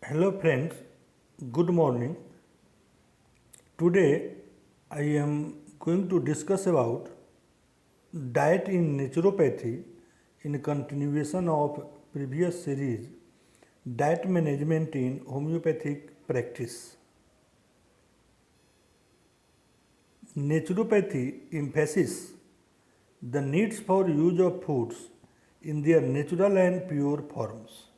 Hello friends, good morning. Today I am going to discuss about diet in naturopathy in continuation of previous series diet management in homeopathic practice. Naturopathy emphasizes the needs for use of foods in their natural and pure forms.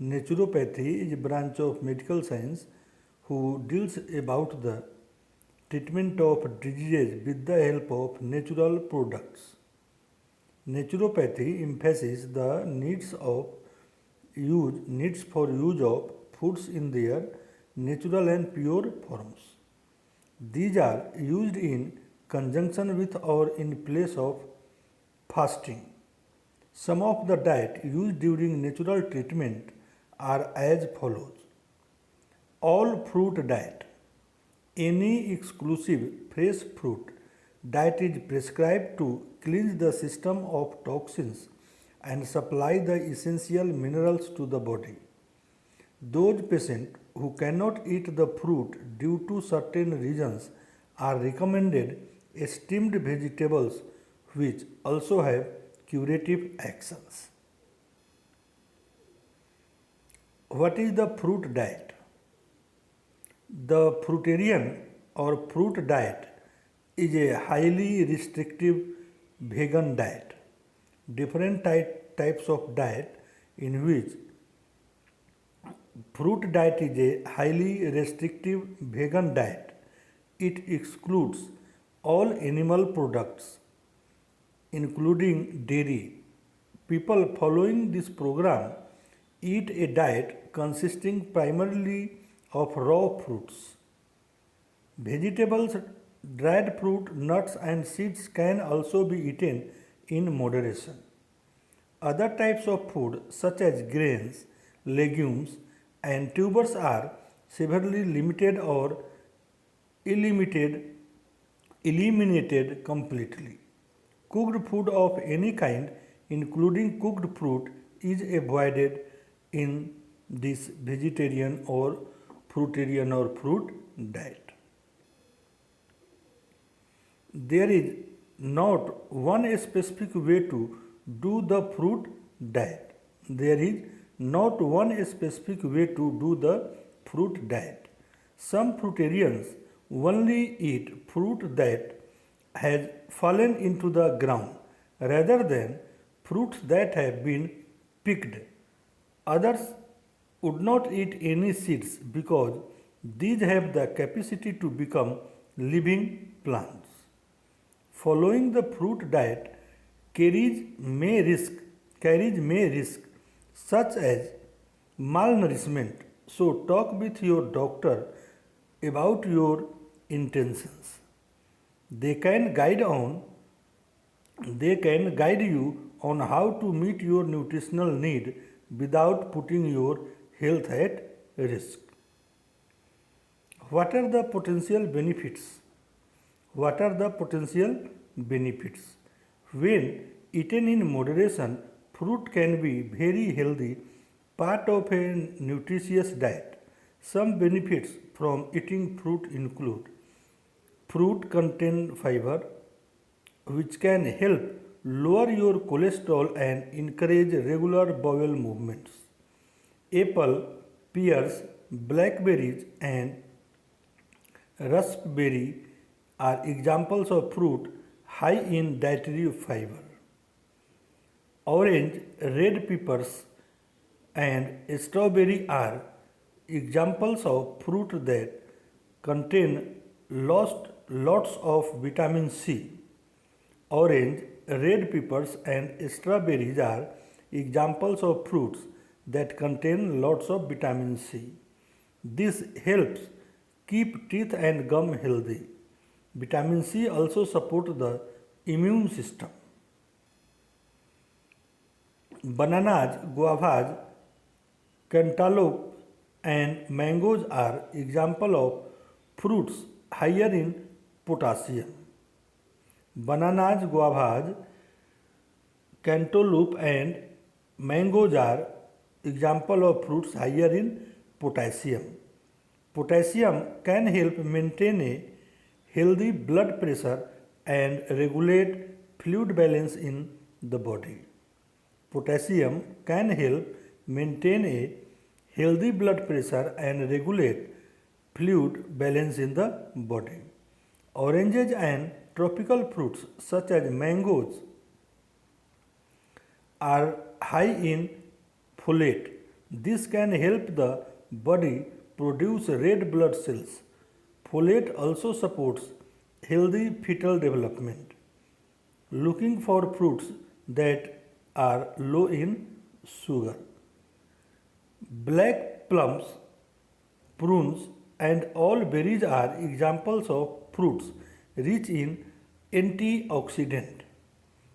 Naturopathy is a branch of medical science who deals about the treatment of diseases with the help of natural products. Naturopathy emphasizes the needs for use of foods in their natural and pure forms. These are used in conjunction with or in place of fasting. Some of the diet used during natural treatment are as follows. All fruit diet. Any exclusive fresh fruit diet is prescribed to cleanse the system of toxins and supply the essential minerals to the body. Those patients who cannot eat the fruit due to certain reasons are recommended steamed vegetables which also have curative actions. What is the fruit diet? The fruitarian or fruit diet is a highly restrictive vegan diet. Different types of diet in which fruit diet is a highly restrictive vegan diet. It excludes all animal products including dairy. People following this program eat a diet consisting primarily of raw fruits. Vegetables, dried fruit, nuts, and seeds can also be eaten in moderation. Other types of food, such as grains, legumes, and tubers, are severely limited or eliminated completely. Cooked food of any kind, including cooked fruit, is avoided in this vegetarian or fruitarian or fruit diet. There is not one specific way to do the fruit diet. There is not one specific way to do the fruit diet. Some fruitarians only eat fruit that has fallen into the ground rather than fruits that have been picked. Others would not eat any seeds because these have the capacity to become living plants. Following the fruit diet carries may risk such as malnourishment. So talk with your doctor about your intentions. They can guide you on how to meet your nutritional need without putting your health at risk. What are the potential benefits? What are the potential benefits? When eaten in moderation, fruit can be very healthy part of a nutritious diet. Some benefits from eating fruit include fruit contain fiber which can help lower your cholesterol and encourage regular bowel movements. Apple, pears, blackberries and raspberry are examples of fruit high in dietary fiber. Orange, red peppers and strawberry are examples of fruit that contain lots of vitamin C. Orange, red peppers and strawberries are examples of fruits that contain lots of vitamin C. This helps keep teeth and gum healthy. Vitamin C also supports the immune system. Bananas, guavas, cantaloupe and mangoes are examples of fruits higher in potassium. Bananas, guavas, cantaloupe and mangoes are examples of fruits higher in potassium. Potassium can help maintain a healthy blood pressure and regulate fluid balance in the body. Potassium can help maintain a healthy blood pressure and regulate fluid balance in the body. Oranges and tropical fruits such as mangoes are high in folate. This can help the body produce red blood cells. Folate also supports healthy fetal development. Looking for fruits that are low in sugar. Black plums, prunes, and all berries are examples of fruits rich in antioxidant.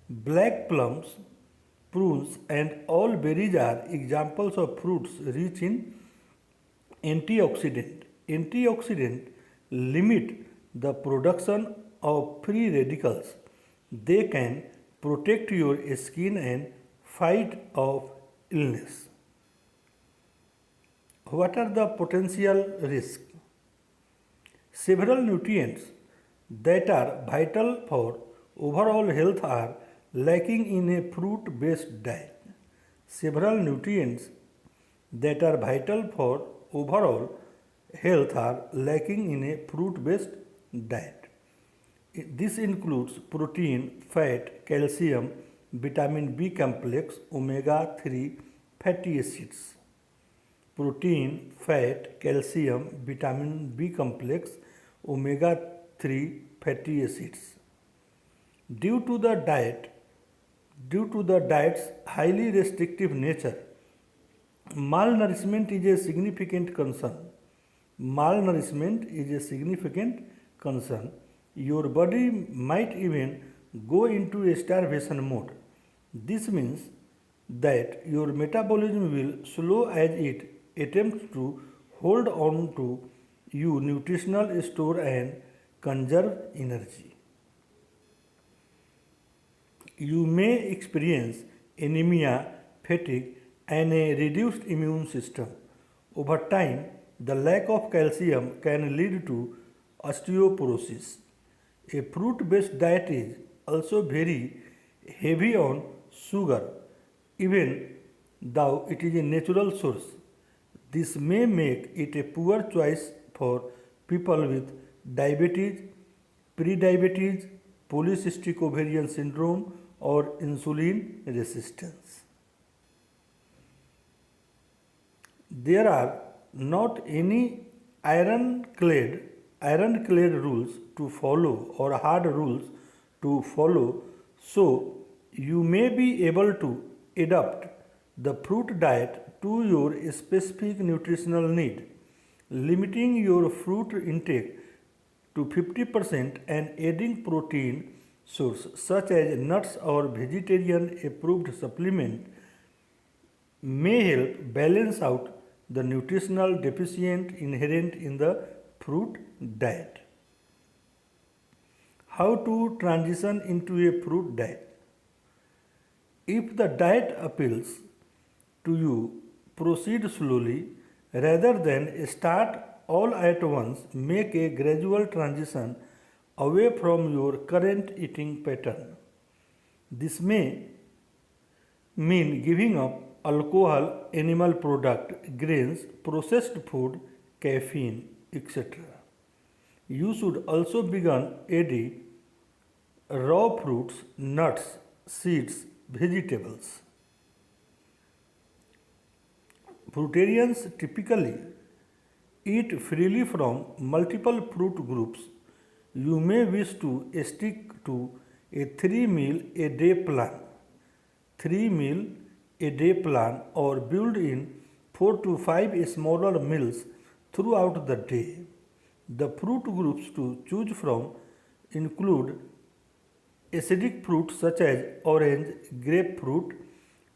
Black plums, prunes, and all berries are examples of fruits rich in antioxidant. Antioxidant limit the production of free radicals. They can protect your skin and fight off illness. What are the potential risks? Several nutrients that are vital for overall health are lacking in a fruit-based diet. Several nutrients that are vital for overall health are lacking in a fruit-based diet. This includes protein, fat, calcium, vitamin B complex, omega-3 fatty acids. Protein, fat, calcium, vitamin B complex, omega-3 fatty acids. Due to the diet's highly restrictive nature, malnourishment is a significant concern. Malnourishment is a significant concern. Your body might even go into a starvation mode. This means that your metabolism will slow as it attempts to hold on to your nutritional store and conserve energy. You may experience anemia, fatigue, and a reduced immune system. Over time, the lack of calcium can lead to osteoporosis. A fruit-based diet is also very heavy on sugar, even though it is a natural source. This may make it a poor choice for people with diabetes, prediabetes, polycystic ovarian syndrome, or insulin resistance. There are not any ironclad rules to follow or hard rules to follow, so you may be able to adapt the fruit diet to your specific nutritional need. Limiting your fruit intake to 50% and adding protein source such as nuts or vegetarian approved supplement may help balance out the nutritional deficient inherent in the fruit diet. How to transition into a fruit diet? If the diet appeals to you, proceed slowly rather than start all at once. Make a gradual transition away from your current eating pattern. This may mean giving up alcohol, animal product, grains, processed food, caffeine, etc. You should also begin adding raw fruits, nuts, seeds, vegetables. Fruitarians typically eat freely from multiple fruit groups. You may wish to stick to a 3-meal a day plan. 3-meal a day plan or build in 4 to 5 smaller meals throughout the day. The fruit groups to choose from include acidic fruits such as orange, grapefruit,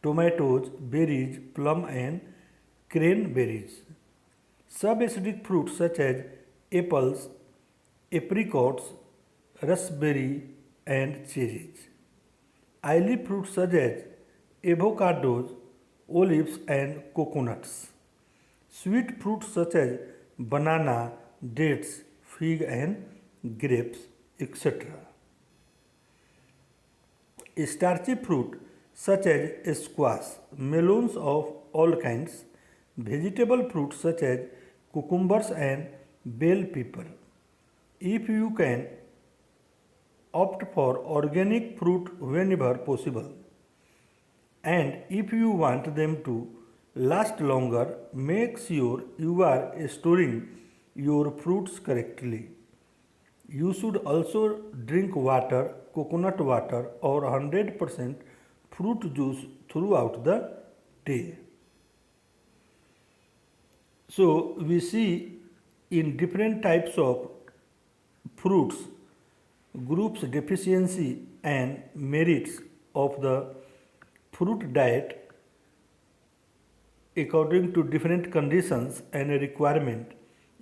tomatoes, berries, plum and cranberries. Subacidic fruits such as apples, apricots, raspberry and cherries. Oily fruits such as avocados, olives and coconuts. Sweet fruits such as banana, dates, fig and grapes, etc. Starchy fruit such as squash, melons of all kinds, vegetable fruits such as cucumbers and bell pepper. If you can, opt for organic fruit whenever possible. And if you want them to last longer, make sure you are storing your fruits correctly. You should also drink water, coconut water, or 100% fruit juice throughout the day. So, we see in different types of fruits, groups deficiency and merits of the fruit diet according to different conditions and requirement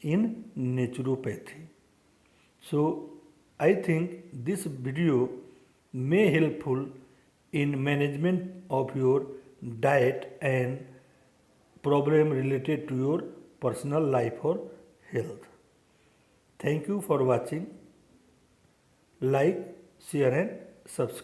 in naturopathy. So I think this video may helpful in management of your diet and problem related to your personal life or health. Thank you for watching. Like, share and subscribe.